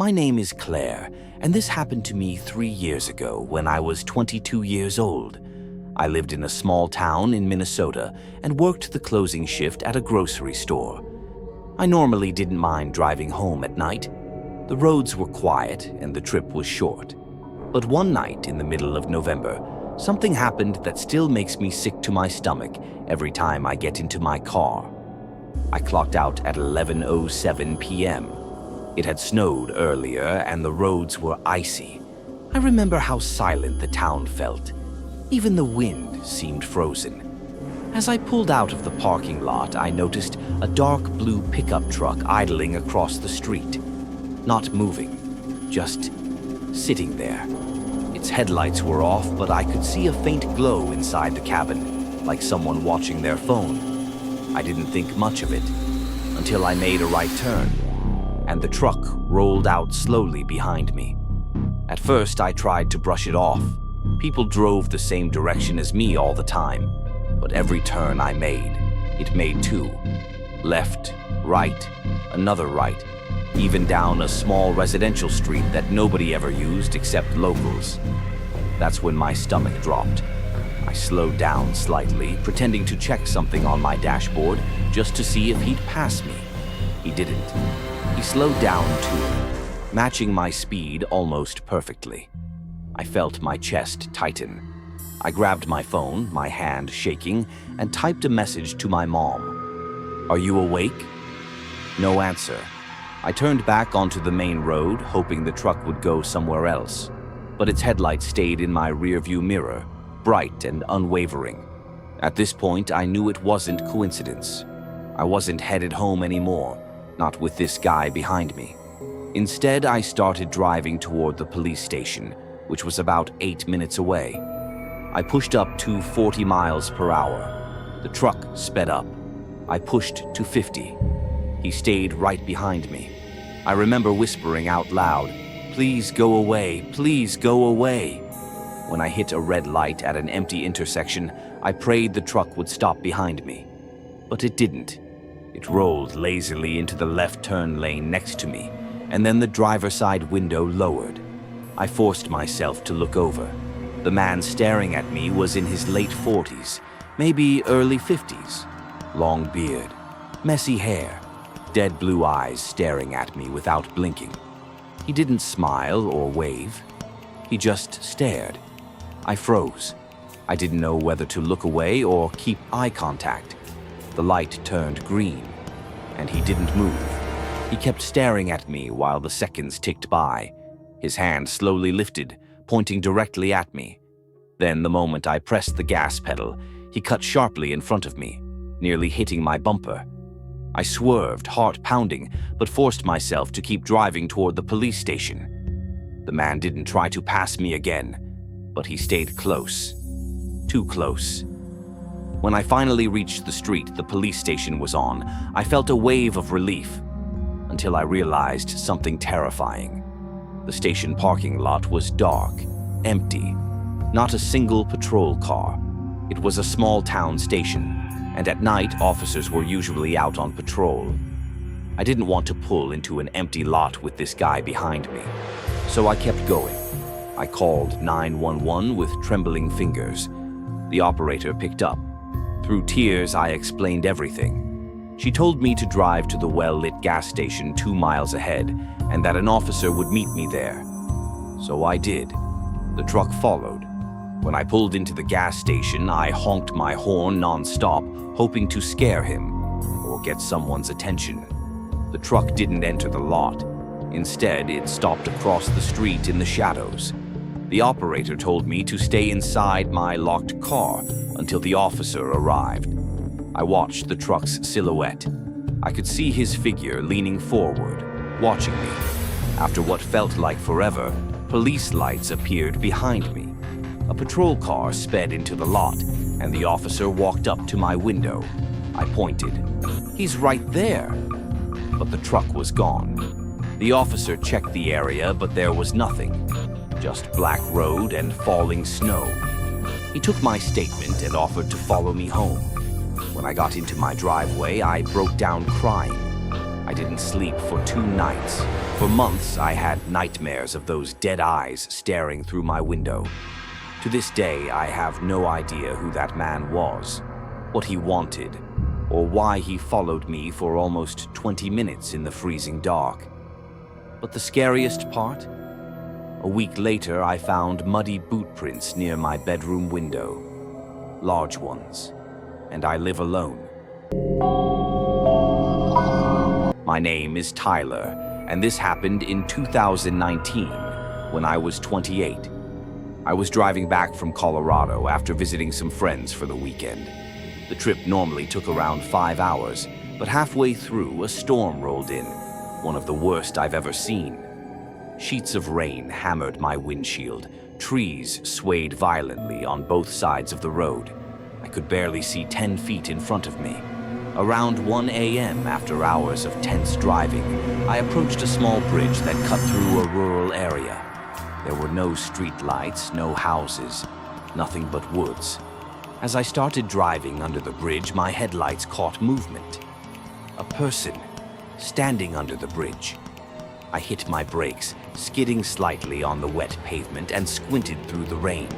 My name is Claire, and this happened to me 3 years ago when I was 22 years old. I lived in a small town in Minnesota and worked the closing shift at a grocery store. I normally didn't mind driving home at night. The roads were quiet and the trip was short. But one night in the middle of November, something happened that still makes me sick to my stomach every time I get into my car. I clocked out at 11:07 p.m. It had snowed earlier and the roads were icy. I remember how silent the town felt. Even the wind seemed frozen. As I pulled out of the parking lot, I noticed a dark blue pickup truck idling across the street. Not moving, just sitting there. Its headlights were off, but I could see a faint glow inside the cabin, like someone watching their phone. I didn't think much of it until I made a right turn, and the truck rolled out slowly behind me. At first, I tried to brush it off. People drove the same direction as me all the time, but every turn I made, it made two. Left, right, another right, even down a small residential street that nobody ever used except locals. That's when my stomach dropped. I slowed down slightly, pretending to check something on my dashboard just to see if he'd pass me. He didn't. He slowed down too, matching my speed almost perfectly. I felt my chest tighten. I grabbed my phone, my hand shaking, and typed a message to my mom. "Are you awake?" No answer. I turned back onto the main road, hoping the truck would go somewhere else. But its headlights stayed in my rearview mirror, bright and unwavering. At this point, I knew it wasn't coincidence. I wasn't headed home anymore, not with this guy behind me. Instead, I started driving toward the police station, which was about 8 minutes away. I pushed up to 40 miles per hour. The truck sped up. I pushed to 50. He stayed right behind me. I remember whispering out loud, "Please go away, please go away." When I hit a red light at an empty intersection, I prayed the truck would stop behind me. But it didn't. It rolled lazily into the left turn lane next to me, and then the driver's side window lowered. I forced myself to look over. The man staring at me was in his late 40s, maybe early 50s. Long beard, messy hair, dead blue eyes staring at me without blinking. He didn't smile or wave. He just stared. I froze. I didn't know whether to look away or keep eye contact. The light turned green, and he didn't move. He kept staring at me while the seconds ticked by. His hand slowly lifted, pointing directly at me. Then, the moment I pressed the gas pedal, he cut sharply in front of me, nearly hitting my bumper. I swerved, heart pounding, but forced myself to keep driving toward the police station. The man didn't try to pass me again, but he stayed close. Too close. When I finally reached the street the police station was on, I felt a wave of relief, until I realized something terrifying. The station parking lot was dark, empty. Not a single patrol car. It was a small town station, and at night officers were usually out on patrol. I didn't want to pull into an empty lot with this guy behind me, so I kept going. I called 911 with trembling fingers. The operator picked up. Through tears, I explained everything. She told me to drive to the well-lit gas station 2 miles ahead, and that an officer would meet me there. So I did. The truck followed. When I pulled into the gas station, I honked my horn non-stop, hoping to scare him or get someone's attention. The truck didn't enter the lot. Instead, it stopped across the street in the shadows. The operator told me to stay inside my locked car until the officer arrived. I watched the truck's silhouette. I could see his figure leaning forward, watching me. After what felt like forever, police lights appeared behind me. A patrol car sped into the lot, and the officer walked up to my window. I pointed. "He's right there." But the truck was gone. The officer checked the area, but there was nothing. Just black road and falling snow. He took my statement and offered to follow me home. When I got into my driveway, I broke down crying. I didn't sleep for 2 nights. For months, I had nightmares of those dead eyes staring through my window. To this day, I have no idea who that man was, what he wanted, or why he followed me for almost 20 minutes in the freezing dark. But the scariest part? A week later, I found muddy boot prints near my bedroom window. Large ones. And I live alone. My name is Tyler, and this happened in 2019, when I was 28. I was driving back from Colorado after visiting some friends for the weekend. The trip normally took around 5 hours, but halfway through, a storm rolled in, one of the worst I've ever seen. Sheets of rain hammered my windshield. Trees swayed violently on both sides of the road. I could barely see 10 feet in front of me. Around 1 a.m., after hours of tense driving, I approached a small bridge that cut through a rural area. There were no street lights, no houses, nothing but woods. As I started driving under the bridge, my headlights caught movement. A person standing under the bridge. I hit my brakes, skidding slightly on the wet pavement, and squinted through the rain.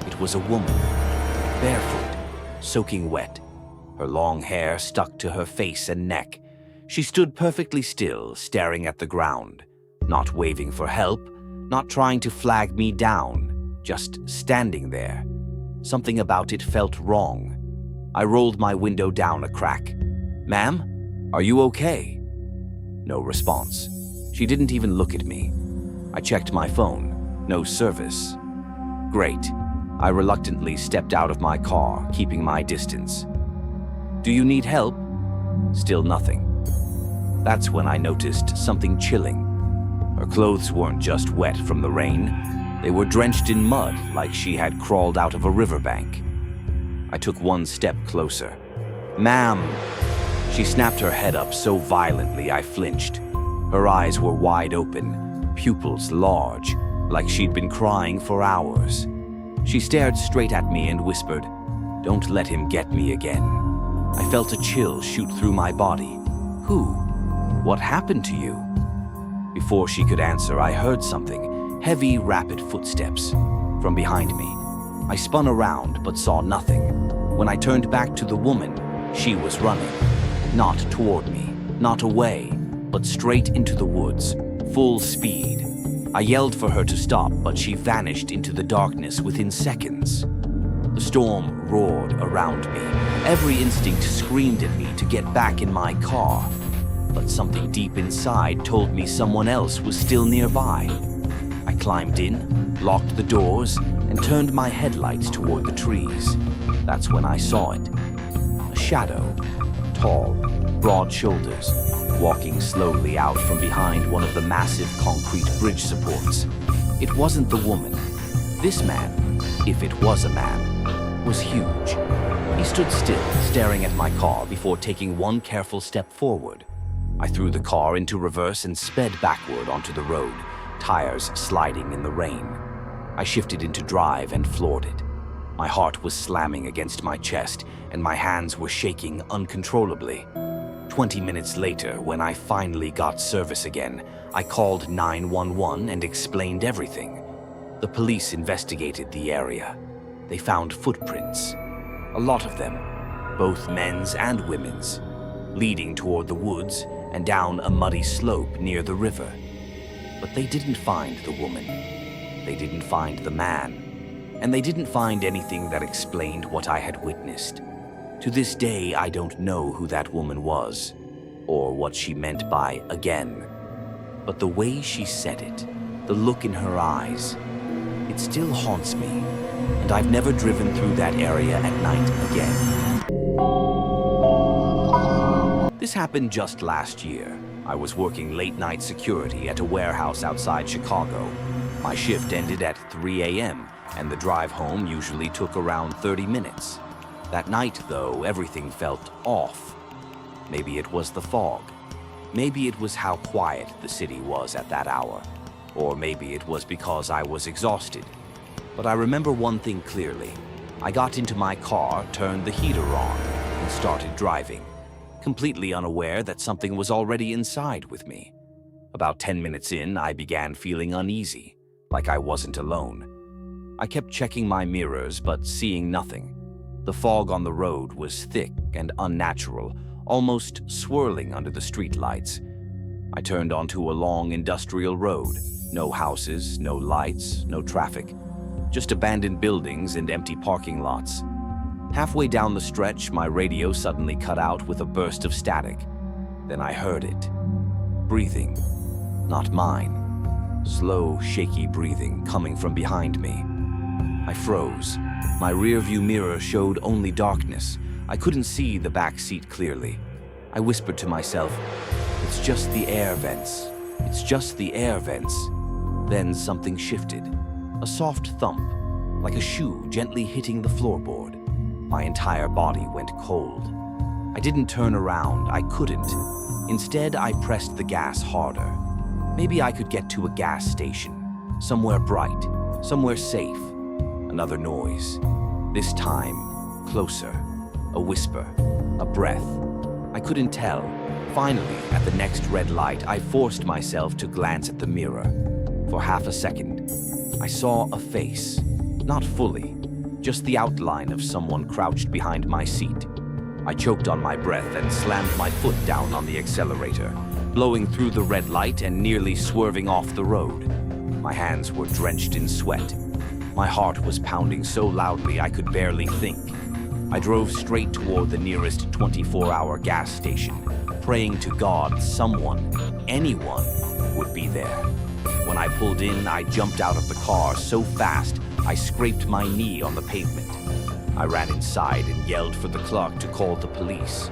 It was a woman, barefoot, soaking wet. Her long hair stuck to her face and neck. She stood perfectly still, staring at the ground, not waving for help, not trying to flag me down, just standing there. Something about it felt wrong. I rolled my window down a crack. "Ma'am, are you okay?" No response. She didn't even look at me. I checked my phone. No service. Great. I reluctantly stepped out of my car, keeping my distance. "Do you need help?" Still nothing. That's when I noticed something chilling. Her clothes weren't just wet from the rain. They were drenched in mud, like she had crawled out of a riverbank. I took one step closer. "Ma'am!" She snapped her head up so violently I flinched. Her eyes were wide open, pupils large, like she'd been crying for hours. She stared straight at me and whispered, "Don't let him get me again." I felt a chill shoot through my body. "Who? What happened to you?" Before she could answer, I heard something, heavy, rapid footsteps from behind me. I spun around but saw nothing. When I turned back to the woman, she was running. Not toward me, not away, but straight into the woods, full speed. I yelled for her to stop, but she vanished into the darkness within seconds. The storm roared around me. Every instinct screamed at me to get back in my car. But something deep inside told me someone else was still nearby. I climbed in, locked the doors, and turned my headlights toward the trees. That's when I saw it. A shadow, tall, broad shoulders, walking slowly out from behind one of the massive concrete bridge supports. It wasn't the woman. This man, if it was a man, was huge. He stood still, staring at my car before taking one careful step forward. I threw the car into reverse and sped backward onto the road, tires sliding in the rain. I shifted into drive and floored it. My heart was slamming against my chest, and my hands were shaking uncontrollably. 20 minutes later, when I finally got service again, I called 911 and explained everything. The police investigated the area. They found footprints, a lot of them, both men's and women's, leading toward the woods and down a muddy slope near the river. But they didn't find the woman. They didn't find the man. And they didn't find anything that explained what I had witnessed. To this day, I don't know who that woman was, or what she meant by again. But the way she said it, the look in her eyes, it still haunts me, and I've never driven through that area at night again. This happened just last year. I was working late-night security at a warehouse outside Chicago. My shift ended at 3 a.m., and the drive home usually took around 30 minutes. That night, though, everything felt off. Maybe it was the fog. Maybe it was how quiet the city was at that hour. Or maybe it was because I was exhausted. But I remember one thing clearly. I got into my car, turned the heater on, and started driving. completely unaware that something was already inside with me. About 10 minutes in, I began feeling uneasy, like I wasn't alone. I kept checking my mirrors, but seeing nothing. The fog on the road was thick and unnatural, almost swirling under the streetlights. I turned onto a long industrial road. No houses, no lights, no traffic. Just abandoned buildings and empty parking lots. Halfway down the stretch, my radio suddenly cut out with a burst of static. Then I heard it. Breathing. Not mine. Slow, shaky breathing coming from behind me. I froze. My rearview mirror showed only darkness. I couldn't see the back seat clearly. I whispered to myself, "It's just the air vents. It's just the air vents." Then something shifted. A soft thump, like a shoe gently hitting the floorboard. My entire body went cold. I didn't turn around. I couldn't. Instead, I pressed the gas harder. Maybe I could get to a gas station. Somewhere bright. Somewhere safe. Another noise. This time, closer. A whisper. A breath. I couldn't tell. Finally, at the next red light, I forced myself to glance at the mirror. For half a second, I saw a face. Not fully, just the outline of someone crouched behind my seat. I choked on my breath and slammed my foot down on the accelerator, blowing through the red light and nearly swerving off the road. My hands were drenched in sweat. My heart was pounding so loudly I could barely think. I drove straight toward the nearest 24-hour gas station, praying to God someone, anyone, would be there. When I pulled in, I jumped out of the car so fast I scraped my knee on the pavement. I ran inside and yelled for the clerk to call the police.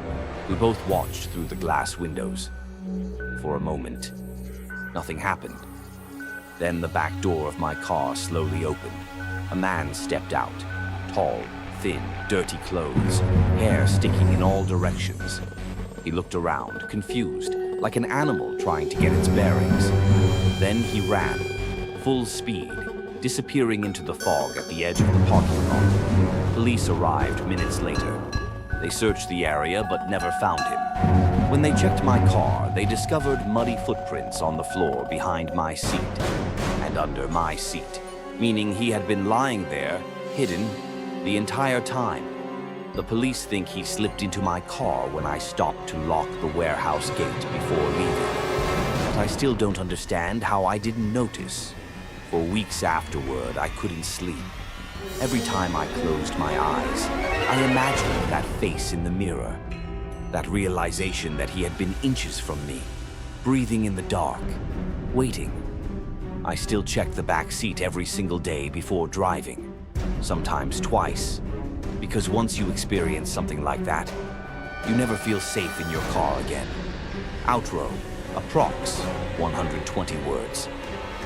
We both watched through the glass windows. For a moment, nothing happened. Then the back door of my car slowly opened. A man stepped out, tall, thin, dirty clothes, hair sticking in all directions. He looked around, confused, like an animal trying to get its bearings. Then he ran, full speed, disappearing into the fog at the edge of the parking lot. Police arrived minutes later. They searched the area but never found him. When they checked my car, they discovered muddy footprints on the floor behind my seat and under my seat, meaning he had been lying there, hidden, the entire time. The police think he slipped into my car when I stopped to lock the warehouse gate before leaving. But I still don't understand how I didn't notice. For weeks afterward, I couldn't sleep. Every time I closed my eyes, I imagined that face in the mirror. That realization that he had been inches from me, breathing in the dark, waiting. I still check the back seat every single day before driving, sometimes twice, because once you experience something like that, you never feel safe in your car again. Outro, approx. 120 words.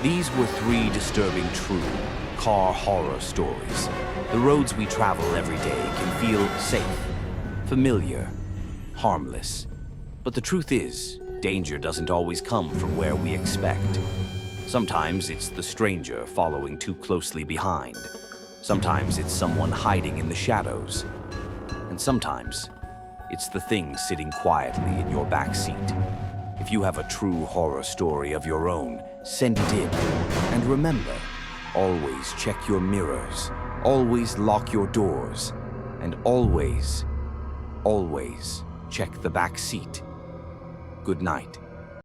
These were 3 disturbing true car horror stories. The roads we travel every day can feel safe, familiar, harmless. But the truth is, danger doesn't always come from where we expect. Sometimes it's the stranger following too closely behind. Sometimes it's someone hiding in the shadows. And sometimes it's the thing sitting quietly in your back seat. If you have a true horror story of your own, send it in. And remember, always check your mirrors, always lock your doors, and always check the back seat. Good night.